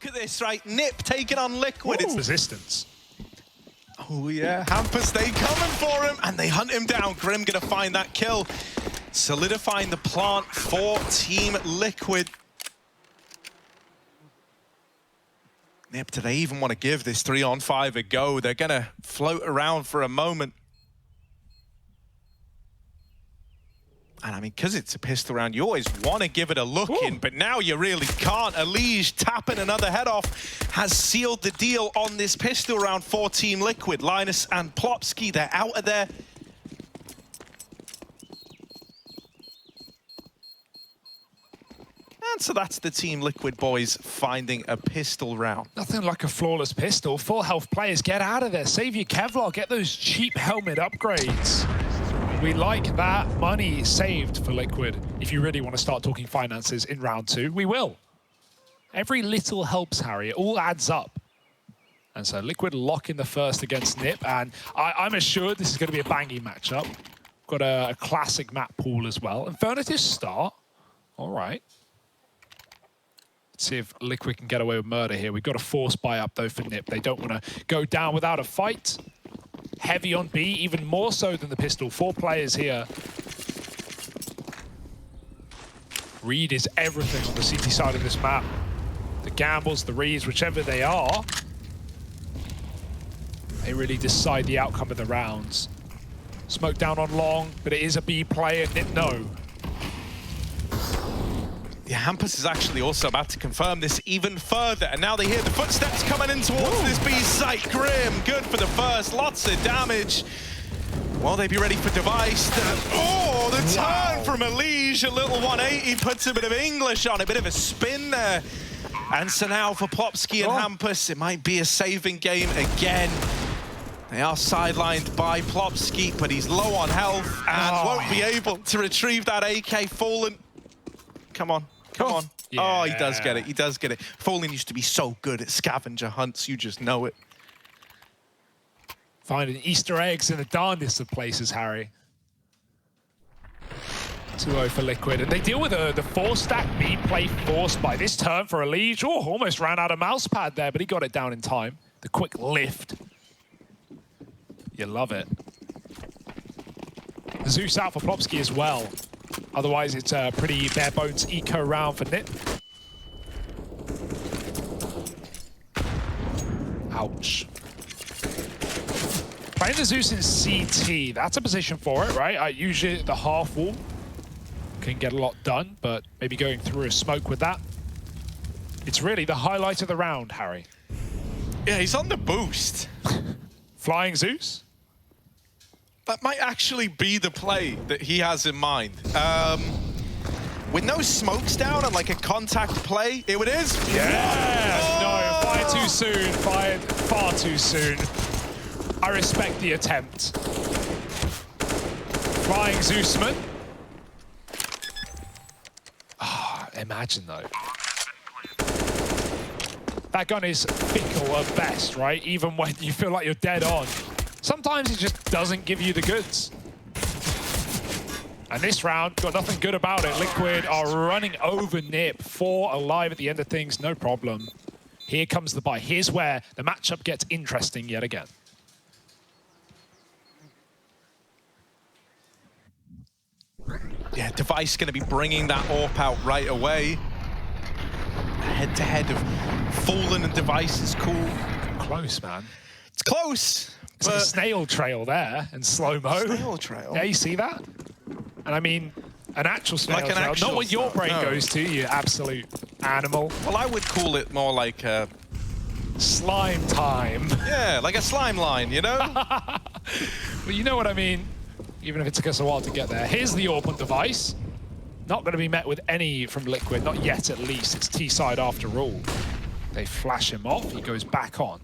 look at this, right? Nip taking on Liquid. It's resistance. Oh yeah, Hampus, they coming for him, and they hunt him down. Grim gonna find that kill, solidifying the plant for Team Liquid. Nip, do they even want to give this 3-on-5 a go? They're gonna float around for a moment. And I mean, because it's a pistol round, you always want to give it a look in, but now you really can't. Elige tapping another head off has sealed the deal on this pistol round for Team Liquid. Linus and Plopsky, they're out of there. And so that's the Team Liquid boys finding a pistol round. Nothing like a flawless pistol. Full health players, get out of there. Save your Kevlar, get those cheap helmet upgrades. We like that money saved for Liquid. If you really want to start talking finances in round 2, we will. Every little helps, Harry. It all adds up. And so Liquid lock in the first against Nip. And I'm assured this is going to be a banging matchup. Got a classic map pool as well. Inferno to start. All right. Let's see if Liquid can get away with murder here. We've got a force buy up, though, for Nip. They don't want to go down without a fight. Heavy on B, even more so than the pistol. 4 players here. Reed is everything on the CT side of this map. The gambles, the reads, whichever they are, they really decide the outcome of the rounds. Smoke down on long, but it is a B player. No. Yeah, Hampus is actually also about to confirm this even further, and now they hear the footsteps coming in towards this B site. Grim, good for the first, lots of damage. Will they be ready for device? Oh, the turn from Elige, a little 180, puts a bit of English on, a bit of a spin there. And so now for Plopsky and Hampus, it might be a saving game again. They are sidelined by Plopsky, but he's low on health and won't be able to retrieve that AK. Fallen, come on. Come on. Yeah. Oh, he does get it. He does get it. Fallen used to be so good at scavenger hunts. You just know it. Finding Easter eggs in the darndest of places, Harry. 2-0 for Liquid. And they deal with the 4-stack B play forced by this turn for Elige. Oh, almost ran out of mouse pad there, but he got it down in time. The quick lift. You love it. Zeus out for Plopsky as well. Otherwise, it's a pretty bare-bones eco round for Nip. Ouch. Playing the Zeus in CT, that's a position for it, right? Usually the half wall can get a lot done, but maybe going through a smoke with that. It's really the highlight of the round, Harry. Yeah, he's on the boost. Flying Zeus? That might actually be the play that he has in mind. With no smokes down and like a contact play, it is. Yes! Oh! No, fired too soon. Fired far too soon. I respect the attempt. Flying Zeusman. Imagine though. That gun is fickle at best, right? Even when you feel like you're dead on. Sometimes it just doesn't give you the goods. And this round, got nothing good about it. Liquid are running over Nip. 4 alive at the end of things, no problem. Here comes the buy. Here's where the matchup gets interesting yet again. Yeah, Device going to be bringing that AWP out right away. Head-to-head of Fallen and Device is cool. Close, man. It's close. It's like a snail trail there in slow-mo. Snail trail? Yeah, you see that? And I mean, an actual snail trail. Not what your brain goes to, you absolute animal. Well, I would call it more like a... slime time. Yeah, like a slime line, you know? Well, you know what I mean. Even if it took us a while to get there. Here's the AWP Device. Not going to be met with any from Liquid, not yet at least. It's T-side after all. They flash him off, he goes back on.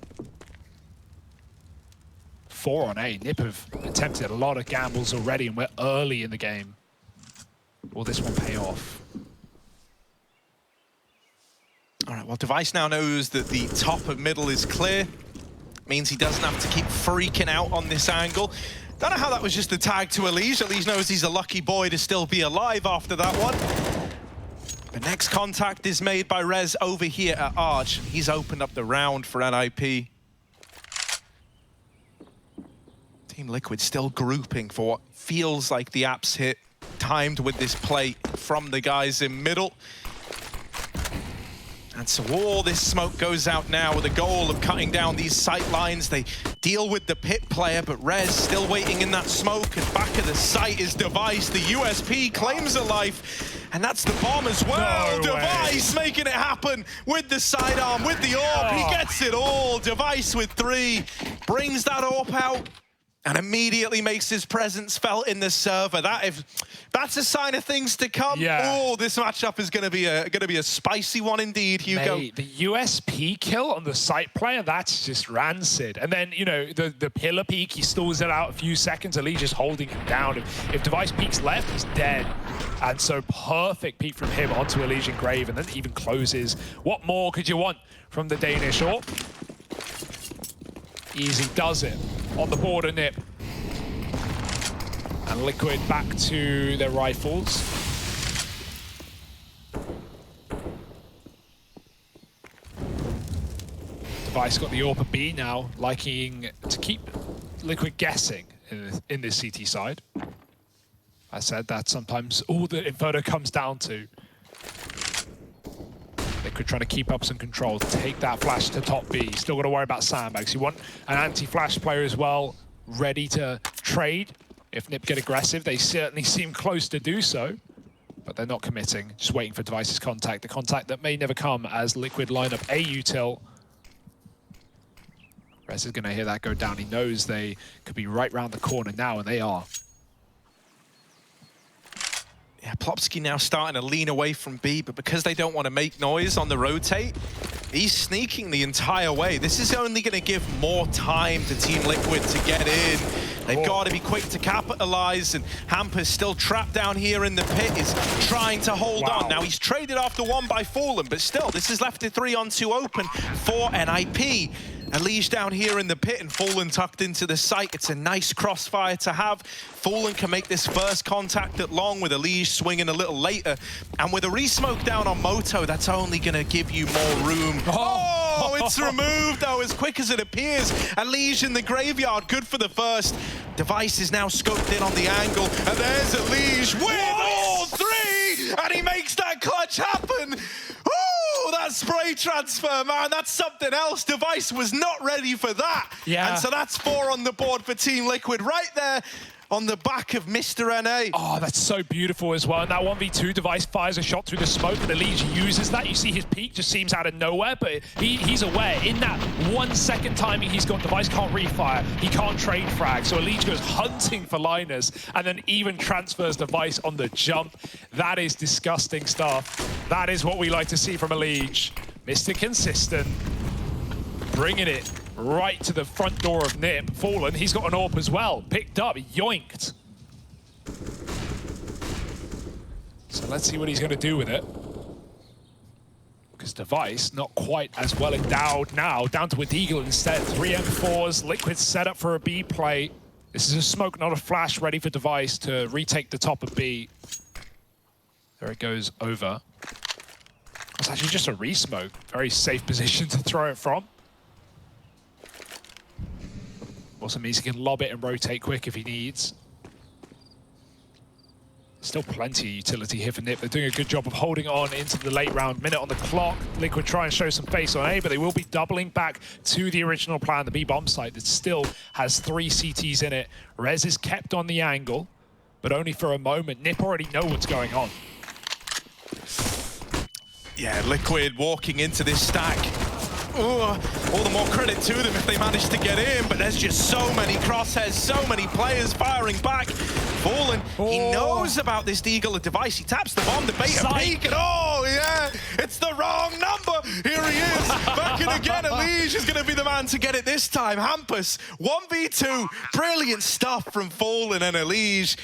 4 on A. Nip have attempted a lot of gambles already and we're early in the game. Will this one pay off? All right, well, Device now knows that the top of middle is clear. Means he doesn't have to keep freaking out on this angle. Don't know how that was just a tag to Elige. Elige knows he's a lucky boy to still be alive after that one. The next contact is made by Rez over here at Arch. He's opened up the round for NIP. Team Liquid still grouping for what feels like the apps hit, timed with this play from the guys in middle. And so all this smoke goes out now with the goal of cutting down these sight lines. They deal with the pit player, but Rez still waiting in that smoke. And back of the site is Device. The USP claims a life, and that's the bomb as well. No Device making it happen with the sidearm, with the AWP. He gets it all. Device with 3, brings that AWP out, and immediately makes his presence felt in the server. That's a sign of things to come. Yeah. Oh, this matchup is gonna be a spicy one indeed, Hugo. Mate, the USP kill on the site player, that's just rancid. And then, you know, the pillar peek, he stalls it out a few seconds, Elise just holding him down. If Device peeks left, he's dead. And so perfect peek from him onto Elysian Grave, and then even closes. What more could you want from the Danish AWP? Easy does it on the border nip. And Liquid back to their rifles. Device got the AWP B now, liking to keep Liquid guessing in this CT side. I said that sometimes all that Inferno comes down to. Liquid trying to keep up some control, take that flash to top B. Still got to worry about sandbags. You want an anti-flash player as well, ready to trade. If Nip get aggressive, they certainly seem close to do so, but they're not committing, just waiting for Device's contact. The contact that may never come as Liquid line up a util. Rez is going to hear that go down. He knows they could be right round the corner now, and they are. Yeah, Plopsky now starting to lean away from B, but because they don't want to make noise on the rotate, he's sneaking the entire way. This is only going to give more time to Team Liquid to get in. They've got to be quick to capitalize, and Hamper's still trapped down here in the pit, is trying to hold on. Now he's traded after 1 by Fallen, but still, this is left a 3-on-2 open for NIP. Elige down here in the pit and Fallen tucked into the site. It's a nice crossfire to have. Fallen can make this first contact at long with Elige swinging a little later. And with a resmoke down on Moto, that's only going to give you more room. Oh, it's removed though, as quick as it appears. Elige in the graveyard, good for the first. Device is now scoped in on the angle. And there's Elige with all 3! And he makes that clutch happen. Oh, that spray transfer, man, that's something else. Device was not ready for that. Yeah. And so that's 4 on the board for Team Liquid right there on the back of Mr. NA. Oh, that's so beautiful as well. And that 1v2, Device fires a shot through the smoke, and Elige uses that. You see his peak just seems out of nowhere, but he's aware. In that 1 second timing he's got, Device can't refire. He can't trade frag. So Elige goes hunting for liners, and then even transfers Device on the jump. That is disgusting stuff. That is what we like to see from Elige. Mr. Consistent, bringing it right to the front door of Nip. Fallen, he's got an AWP as well. Picked up, yoinked. So let's see what he's going to do with it. Because Device, not quite as well endowed now. Down to a Deagle instead. 3 M4s, Liquid set up for a B play. This is a smoke, not a flash, ready for Device to retake the top of B. There it goes over. It's actually just a re-smoke. Very safe position to throw it from. Also means he can lob it and rotate quick if he needs. Still plenty of utility here for Nip. They're doing a good job of holding on into the late round. Minute on the clock. Liquid try and show some face on A, but they will be doubling back to the original plan, the B bomb site that still has 3 CTs in it. Rez is kept on the angle, but only for a moment. Nip already know what's going on. Yeah, Liquid walking into this stack. Ooh, all the more credit to them if they manage to get in, but there's just so many crosshairs, so many players firing back. Fallen, he knows about this Deagle Device. He taps the bomb, the beta peek, and oh yeah, it's the wrong number. Here he is, back in again. Elige is going to be the man to get it this time. Hampus, 1v2, brilliant stuff from Fallen and Elige.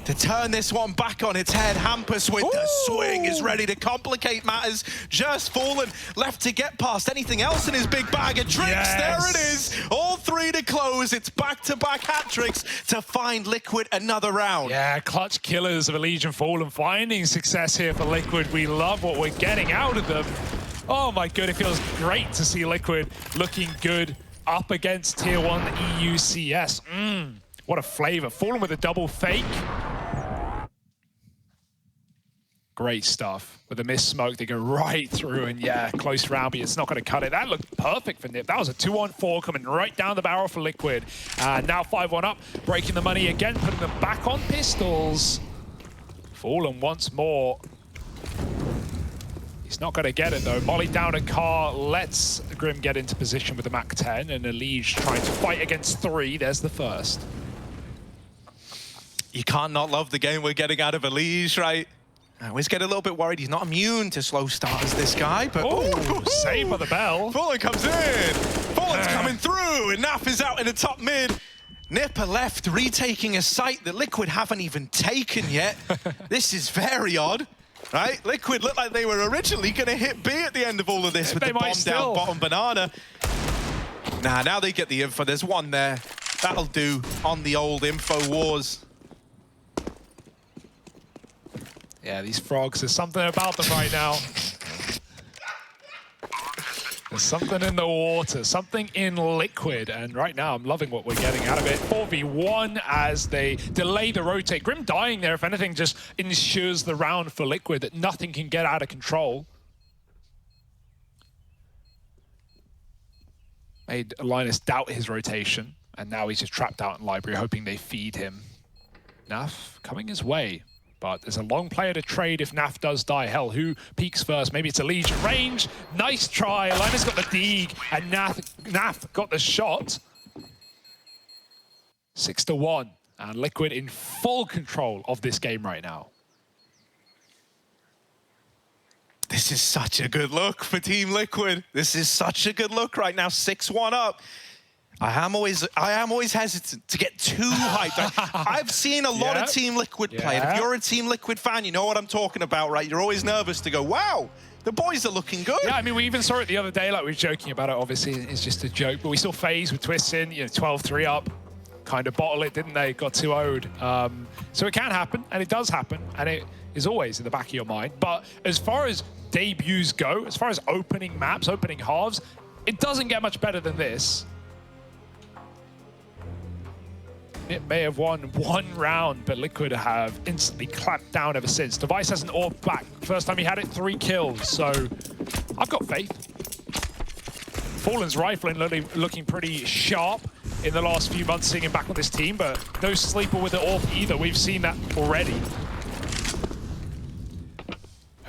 To turn this one back on its head, Hampus with the swing is ready to complicate matters. Just Fallen left to get past anything else in his big bag of tricks. Yes. There it is, all three to close. It's back-to-back hat tricks to find Liquid another round. Yeah, clutch killers of Legion Fallen finding success here for Liquid. We love what we're getting out of them. Oh my god, it feels great to see Liquid looking good up against Tier 1 EUCS. What a flavor. Fallen with a double fake. Great stuff. With a missed smoke, they go right through, and yeah, close round, but it's not going to cut it. That looked perfect for Nip. That was a 2-on-4 coming right down the barrel for Liquid. And now 5-1 up, breaking the money again, putting them back on pistols. Fallen once more. He's not going to get it, though. Molly down a car, lets Grim get into position with the MAC-10, and Elige trying to fight against 3. There's the first. You can't not love the game we're getting out of Elige, right? I always get a little bit worried. He's not immune to slow starters, this guy, but... Oh, saved by the bell. Fallen comes in. Fallen's coming through, and Naf is out in the top mid. Nipper left, retaking a site that Liquid haven't even taken yet. This is very odd, right? Liquid looked like they were originally going to hit B at the end of all of this with the bomb down bottom banana. Nah, now they get the info. There's one there. That'll do on the old info wars. Yeah, these frogs, there's something about them right now. There's something in the water, something in Liquid, and right now I'm loving what we're getting out of it. 4v1 as they delay the rotate. Grim dying there, if anything, just ensures the round for Liquid, that nothing can get out of control. Made Linus doubt his rotation, and now he's just trapped out in library, hoping they feed him. Naf coming his way. But there's a long player to trade if Naf does die. Hell, who peeks first? Maybe it's a Legion range. Nice try. Linus got the dig, and Naf got the shot. 6-1, and Liquid in full control of this game right now. This is such a good look for Team Liquid. This is such a good look right now. 6-1 up. I am always hesitant to get too hyped. I've seen a lot of Team Liquid play, and if you're a Team Liquid fan, you know what I'm talking about, right? You're always nervous to go, wow, the boys are looking good. Yeah, I mean, we even saw it the other day, like we were joking about it, obviously, it's just a joke, but we saw FaZe with twists in, 12-3 up, kind of bottle it, didn't they? Got 2-0'd. So it can happen, and it does happen, and it is always in the back of your mind. But as far as debuts go, as far as opening maps, opening halves, it doesn't get much better than this. It may have won one round, but Liquid have instantly clamped down ever since. Device has an orb back. First time he had it, 3 kills. So I've got faith. Fallen's rifling looking pretty sharp in the last few months, seeing him back on this team, but no sleeper with the orb either. We've seen that already.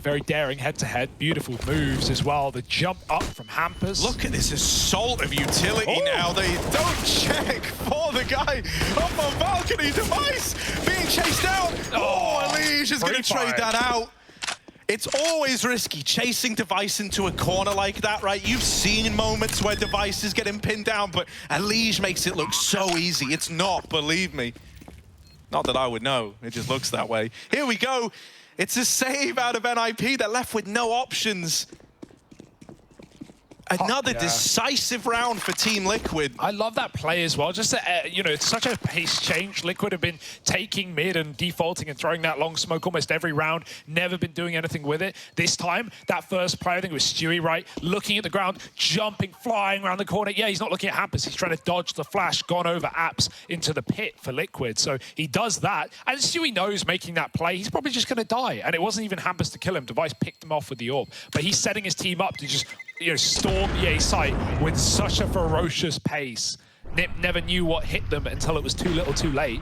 Very daring head-to-head, beautiful moves as well. The jump up from Hampus. Look at this assault of utility now. They don't check for the guy up on balcony. Device being chased down. Elige is going to trade that out. It's always risky chasing Device into a corner like that, right? You've seen moments where Device is getting pinned down, but Elige makes it look so easy. It's not, believe me. Not that I would know. It just looks that way. Here we go. It's a save out of NIP. They're left with no options. Another decisive round for Team Liquid. I love that play as well. Just, it's such a pace change. Liquid have been taking mid and defaulting and throwing that long smoke almost every round. Never been doing anything with it. This time, that first play, I think it was Stewie, right? Looking at the ground, jumping, flying around the corner. Yeah, he's not looking at Hampus. He's trying to dodge the flash, gone over Apps into the pit for Liquid. So he does that. And Stewie knows making that play, he's probably just going to die. And it wasn't even Hampus to kill him. Device picked him off with the orb. But he's setting his team up to just storm the A site with such a ferocious pace. Nip never knew what hit them until it was too little too late.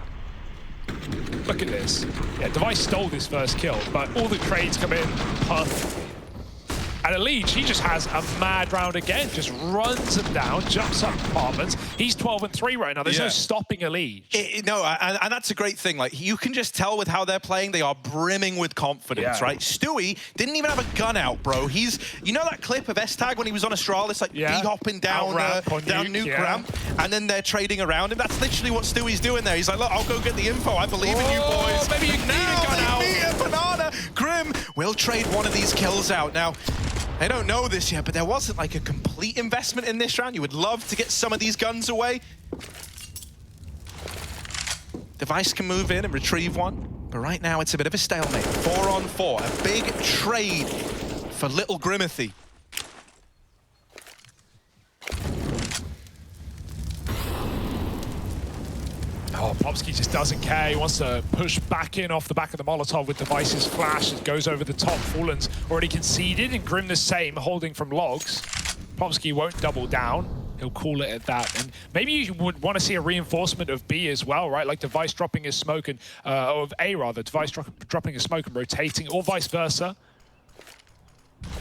Look at this. Yeah, Device stole this first kill, but all the trades come in perfectly. And Elite, he just has a mad round again. Just runs them down, jumps up apartments. He's 12-3 right now. There's no stopping Elite. No, and that's a great thing. Like, you can just tell with how they're playing, they are brimming with confidence, right? Stewie didn't even have a gun out, bro. He's, you know that clip of S-Tag when he was on Astralis, like D-hopping down nuke ramp, and then they're trading around him? That's literally what Stewie's doing there. He's like, look, I'll go get the info. I believe in you, boys. Maybe you need a gun out. Banana. Grim will trade one of these kills out. Now, they don't know this yet, but there wasn't like a complete investment in this round. You would love to get some of these guns away. Device can move in and retrieve one, but right now it's a bit of a stalemate. 4-on-4, a big trade for little Grimathy. Oh, Popsky just doesn't care. He wants to push back in off the back of the Molotov with Device's flash. It goes over the top. Fallen's already conceded, and Grim the same, holding from logs. Popsky won't double down. He'll call it at that. And maybe you would want to see a reinforcement of B as well, right? Like Device dropping his smoke and, or of A rather, Device dropping his smoke and rotating, or vice versa.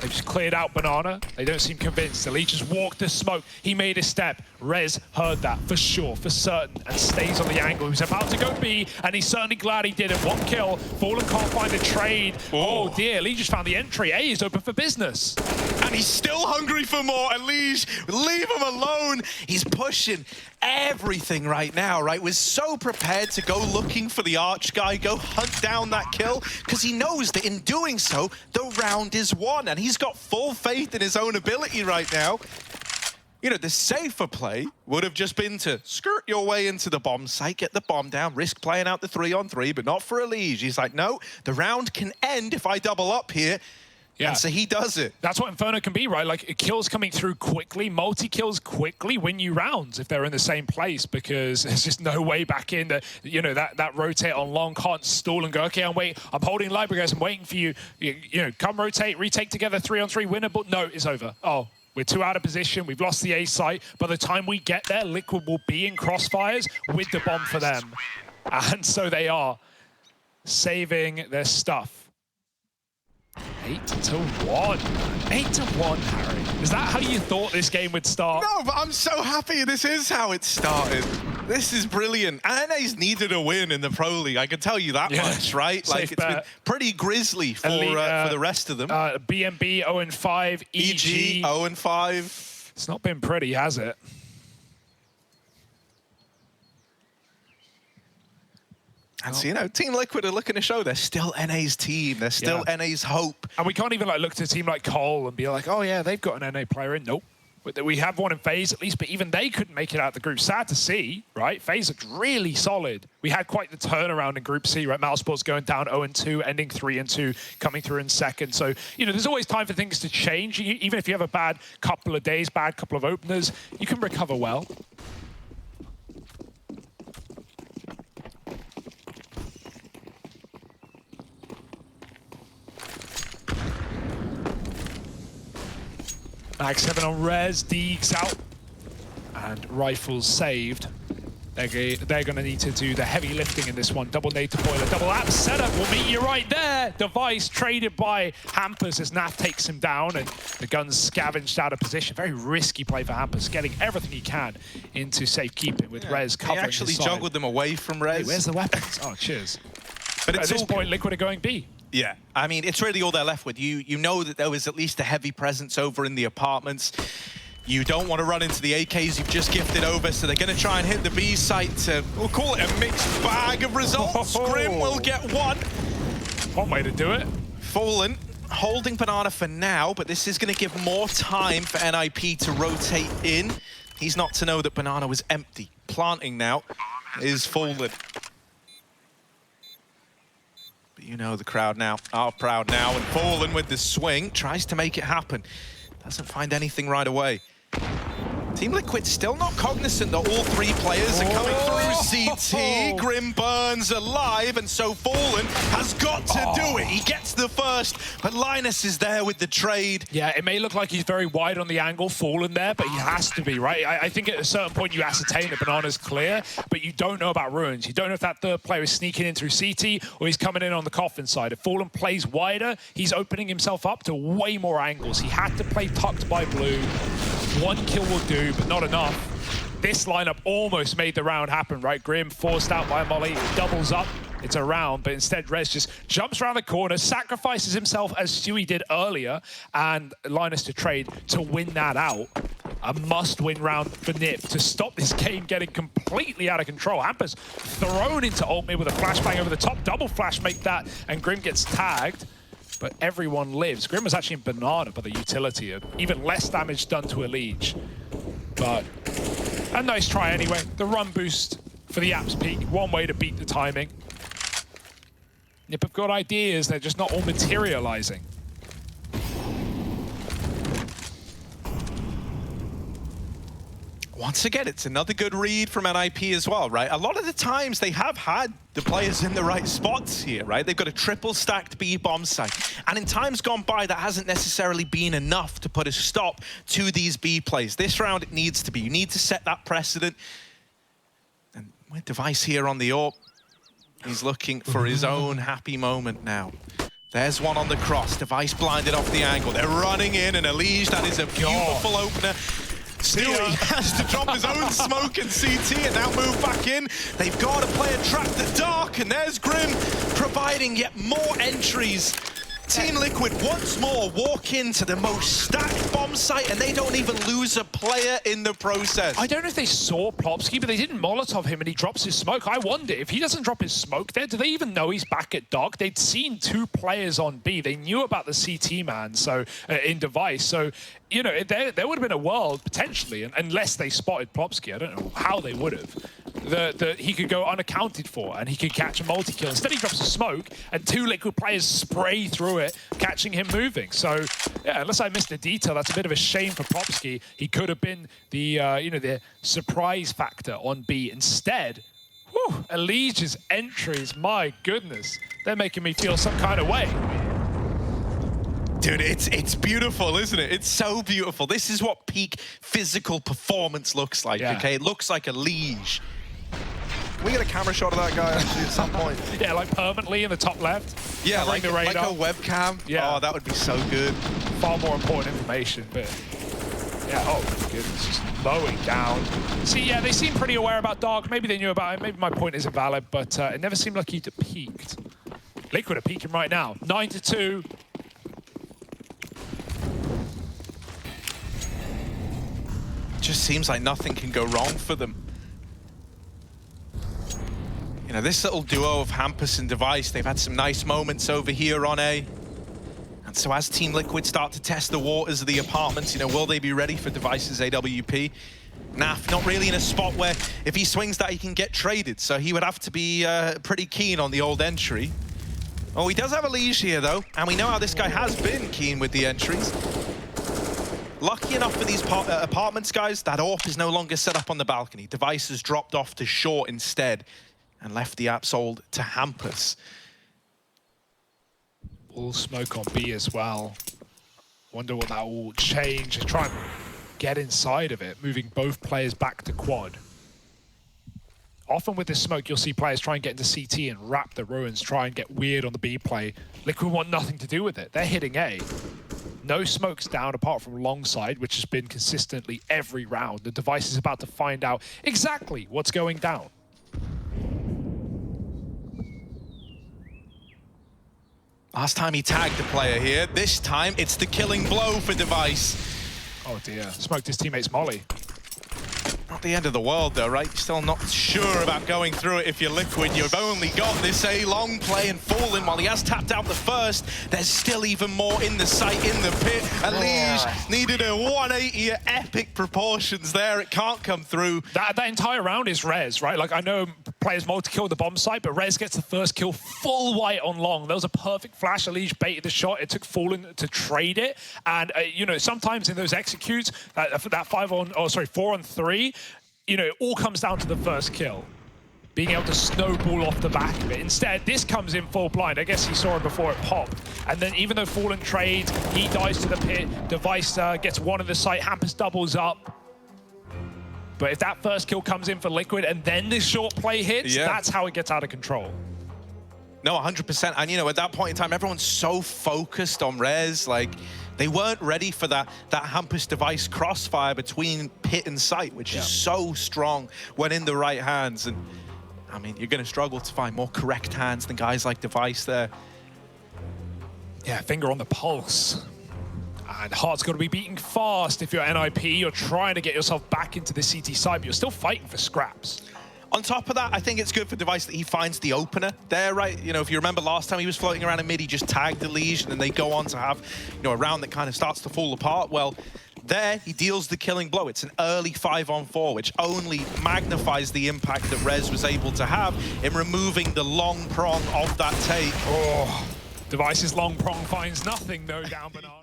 They just cleared out Banana. They don't seem convinced. Elite just walked the smoke. He made a step. Rez heard that for sure, for certain, and stays on the angle. He was about to go B, and he's certainly glad he did it. One kill. Fallen can't find a trade. Oh dear, Elite just found the entry. A is open for business. And he's still hungry for more. Elise, leave him alone. He's pushing everything right now, right? Was so prepared to go looking for the arch guy, go hunt down that kill, because he knows that in doing so, the round is won, and he's got full faith in his own ability right now. You know, the safer play would have just been to skirt your way into the bomb site, get the bomb down, risk playing out the 3-on-3, but not for Elise. He's like, no, the round can end if I double up here. Yeah, and so he does it. That's what Inferno can be, right? Like, kills coming through quickly, multi-kills quickly win you rounds if they're in the same place, because there's just no way back in that, you know, that rotate on long can't stall and go, okay, I'm holding library, guys, I'm waiting for you. You know, come rotate, retake together, 3-on-3, winnable. No, it's over. Oh, we're too out of position. We've lost the A site. By the time we get there, Liquid will be in crossfires with the bomb for them. And so they are saving their stuff. 8-1. 8-1, Harry. Is that how you thought this game would start? No, but I'm so happy this is how it started. This is brilliant. NA's needed a win in the Pro League, I can tell you that much, right? Safe like, it's been pretty grisly for the rest of them. BNB 0-5, EG 0-5. It's not been pretty, has it? And so, you know, Team Liquid are looking to show they're still NA's team. They're still NA's hope. And we can't even like look to a team like Cole and be like, oh yeah, they've got an NA player in. Nope. We have one in FaZe at least, but even they couldn't make it out of the group. Sad to see, right? FaZe looked really solid. We had quite the turnaround in Group C, right? Mousesports going down 0-2, ending 3-2, coming through in second. So, you know, there's always time for things to change. Even if you have a bad couple of days, bad couple of openers, you can recover well. Mag 7 on Rez, Deegs out, and Rifles saved. They're going to need to do the heavy lifting in this one. Double nade to Boiler, double app setup will meet you right there. Device traded by Hampus as Naf takes him down, and the gun's scavenged out of position. Very risky play for Hampus, getting everything he can into safekeeping with Rez covering his side. He actually juggled them away from Rez. Hey, where's the weapons? Oh, cheers. But at this point, Liquid are going B. Yeah, I mean, it's really all they're left with. You know that there was at least a heavy presence over in the apartments. You don't want to run into the AKs you've just gifted over, so they're going to try and hit the B site. We'll call it a mixed bag of results. Grim will get one. One way to do it. Fallen holding Banana for now, but this is going to give more time for NIP to rotate in. He's not to know that Banana was empty. Planting now is Fallen. You know the crowd now are proud now, and Fallen with the swing tries to make it happen. Doesn't find anything right away. Team Liquid still not cognizant that all three players are coming through CT. Grim burns alive, and so Fallen has got to do it. He gets the first, but Linus is there with the trade. Yeah, it may look like he's very wide on the angle, Fallen there, but he has to be, right? I think at a certain point you ascertain that Banana's clear, but you don't know about Ruins. You don't know if that third player is sneaking in through CT or he's coming in on the coffin side. If Fallen plays wider, he's opening himself up to way more angles. He had to play tucked by blue. One kill will do, but not enough. This lineup almost made the round happen, right? Grim forced out by Molly, doubles up. It's a round, but instead Rez just jumps around the corner, sacrifices himself as Stewie did earlier, and Linus to trade to win that out. A must-win round for Nip to stop this game getting completely out of control. Hampa's thrown into ult mid with a flashbang over the top, double flash make that, and Grim gets tagged. But everyone lives. Grim was actually in Banana by the utility, even less damage done to a Liege. But a nice try anyway. The run boost for the Apps peak, one way to beat the timing. Nip have got ideas, they're just not all materializing. Once again, it's another good read from NIP as well, right? A lot of the times they have had the players in the right spots here, right? They've got a triple stacked B bomb site. And in times gone by, that hasn't necessarily been enough to put a stop to these B plays. This round, it needs to be. You need to set that precedent. And with Device here on the AWP, he's looking for his own happy moment now. There's one on the cross. Device blinded off the angle. They're running in, and Elige, that is a beautiful opener. Stewie has to drop his own smoke and CT and now move back in. They've got a player trapped the dark, and there's Grim providing yet more entries. Team Liquid once more walk into the most stacked bomb site, and they don't even lose a player in the process. I don't know if they saw Plopsky, but they didn't Molotov him and he drops his smoke. I wonder, if he doesn't drop his smoke there, do they even know he's back at Dark? They'd seen two players on B. They knew about the CT man, so in Device. So, you know, there would have been a world, potentially, unless they spotted Plopsky. I don't know how they would have. He could go unaccounted for and he could catch a multi-kill. Instead, he drops a smoke and two Liquid players spray through it, catching him moving. So, yeah, unless I missed a detail, that's a bit of a shame for Plopsky. He could have been the, you know, the surprise factor on B. Instead, whew, Elige's entries, my goodness, they're making me feel some kind of way. Dude, it's beautiful, isn't it? It's so beautiful. This is what peak physical performance looks like, okay? It looks like a Liege. Can we get a camera shot of that guy actually at some point? Yeah, like permanently in the top left. Yeah, like a webcam. Yeah. Oh, that would be so good. Far more important information, but yeah, oh my goodness, just mowing down. See, yeah, they seem pretty aware about Dark. Maybe they knew about it. Maybe my point isn't valid, but it never seemed like he'd peaked. Liquid are peaking right now. 9-2. Just seems like nothing can go wrong for them. You know, this little duo of Hampus and Device, they've had some nice moments over here on A. And so as Team Liquid start to test the waters of the apartments, you know, will they be ready for Device's AWP? Naf, not really in a spot where if he swings that, he can get traded. So he would have to be pretty keen on the old entry. Oh, he does have a Liege here, though. And we know how this guy has been keen with the entries. Lucky enough for these apartments, guys, that AWP is no longer set up on the balcony. Device has dropped off to short instead and left the Absol to Hampus. All smoke on B as well. Wonder what that will change. Try and get inside of it, moving both players back to quad. Often with this smoke, you'll see players try and get into CT and wrap the Ruins, try and get weird on the B play. Liquid want nothing to do with it. They're hitting A. No smokes down apart from long side, which has been consistently every round. The Device is about to find out exactly what's going down. Last time he tagged a player here. This time, it's the killing blow for Device. Oh dear, smoked his teammate's molly. Not the end of the world though, right? You're still not sure about going through it if you're Liquid. You've only got this A long play and Fallen. While he has tapped out the first, there's still even more in the sight, in the pit. Elige needed a 180 at epic proportions there. It can't come through. That entire round is Rez, right? Like, I know players multi-kill the bomb site, but Rez gets the first kill full white on long. That was a perfect flash. Elige baited the shot. It took Fallen to trade it. And, you know, sometimes in those executes, that 4 on 3, you know, it all comes down to the first kill. Being able to snowball off the back of it. Instead, this comes in full blind. I guess he saw it before it popped. And then even though Fallen trades, he dies to the pit. Device gets one of the site. Hampus doubles up. But if that first kill comes in for Liquid and then this short play hits, that's how it gets out of control. No, 100%. And, you know, at that point in time, everyone's so focused on Rez. Like, they weren't ready for that Hampus Device crossfire between pit and site, which is so strong when in the right hands. And, I mean, you're going to struggle to find more correct hands than guys like Device there. Yeah, finger on the pulse. And Heart's got to be beating fast. If you're NIP, you're trying to get yourself back into the CT side, but you're still fighting for scraps. On top of that, I think it's good for Device that he finds the opener there, right? You know, if you remember last time he was floating around in mid, he just tagged Elige, and then they go on to have, you know, a round that kind of starts to fall apart. Well, there, he deals the killing blow. It's an early 5-on-4, which only magnifies the impact that Rez was able to have in removing the long prong of that take. Oh, Device's long prong finds nothing, though, down banana.